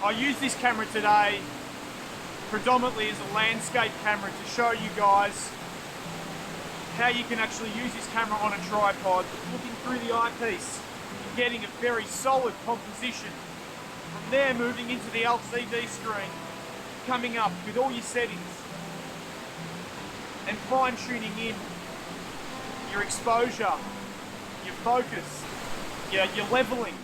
I use this camera today predominantly as a landscape camera to show you guys how you can actually use this camera on a tripod, looking through the eyepiece, getting a very solid composition. From there, moving into the LCD screen, coming up with all your settings and fine-tuning in your exposure, your focus, your leveling.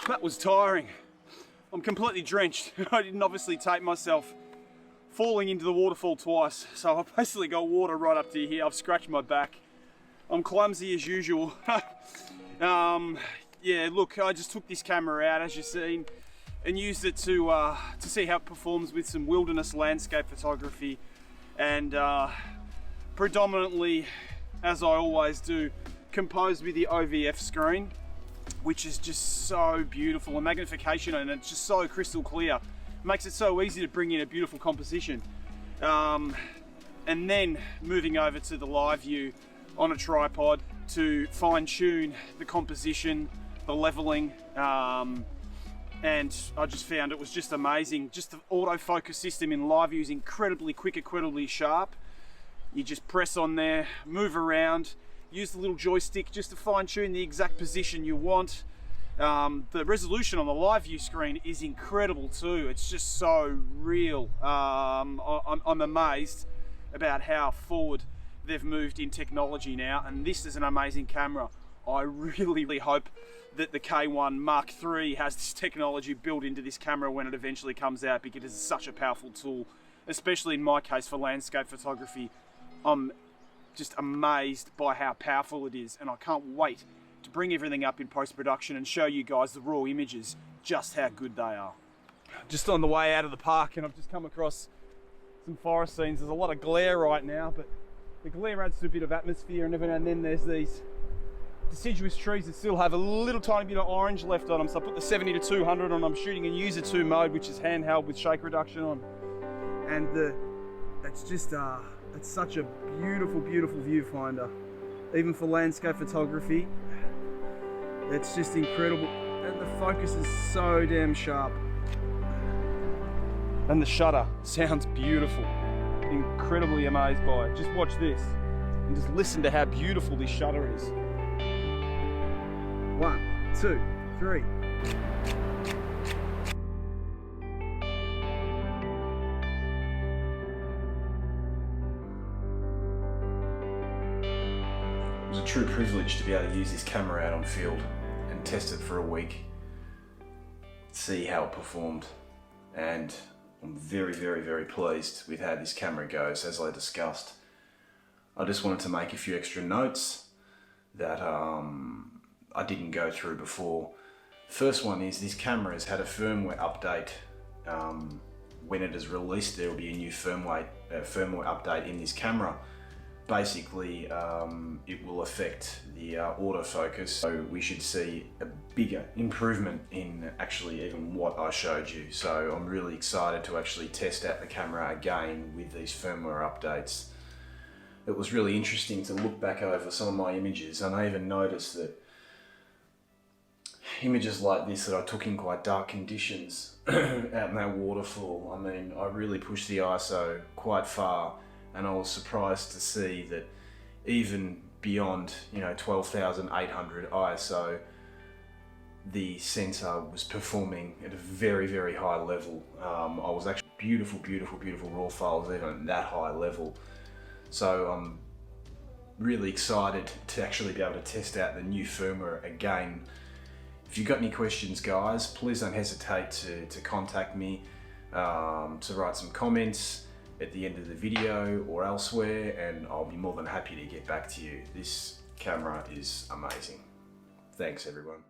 That was tiring. I'm completely drenched. I didn't obviously tape myself, falling into the waterfall twice. So I've basically got water right up to here. I've scratched my back. I'm clumsy as usual. Yeah, look, I just took this camera out, as you've seen, and used it to see how it performs with some wilderness landscape photography. And predominantly, as I always do, composed with the OVF screen, which is just so beautiful. The magnification and it's just so crystal clear. It makes it so easy to bring in a beautiful composition. And then moving over to the live view on a tripod to fine tune the composition, the leveling, and I just found it was just amazing. Just the autofocus system in live view is incredibly quick, incredibly sharp. You just press on there, move around, use the little joystick just to fine tune the exact position you want. The resolution on the live view screen is incredible too. It's just so real. I'm amazed about how forward they've moved in technology now, and this is an amazing camera. I really hope that the K1 Mark III has this technology built into this camera when it eventually comes out, because it's such a powerful tool, especially in my case for landscape photography. I'm just amazed by how powerful it is, and I can't wait to bring everything up in post-production and show you guys the raw images, just how good they are. Just on the way out of the park, and I've just come across some forest scenes. There's a lot of glare right now, but the glare adds to a bit of atmosphere, and every now and then there's these deciduous trees that still have a little tiny bit of orange left on them. So I put the 70 to 200 on. I'm shooting in user 2 mode, which is handheld with shake reduction on, and it's just it's such a beautiful viewfinder, even for landscape photography. It's just incredible, and the focus is so damn sharp, and the shutter sounds beautiful. Incredibly amazed by it. Just watch this and just listen to how beautiful this shutter is. 1, 2, 3. It was a true privilege to be able to use this camera out on field and test it for a week, see how it performed, and I'm very pleased with how this camera goes. As I discussed, I just wanted to make a few extra notes that I didn't go through before. First one is this camera has had a firmware update. When it is released, there will be a new firmware update in this camera. Basically, it will affect the autofocus, so we should see a bigger improvement in actually even what I showed you. So I'm really excited to actually test out the camera again with these firmware updates. It was really interesting to look back over some of my images, and I even noticed that images like this that I took in quite dark conditions out in that waterfall, I mean, I really pushed the ISO quite far. And I was surprised to see that even beyond, 12,800 ISO, the sensor was performing at a very high level. I was actually beautiful raw files even at that high level. So I'm really excited to actually be able to test out the new firmware again. If you've got any questions, guys, please don't hesitate to contact me, to write some comments at the end of the video or elsewhere, and I'll be more than happy to get back to you. This camera is amazing. Thanks, everyone.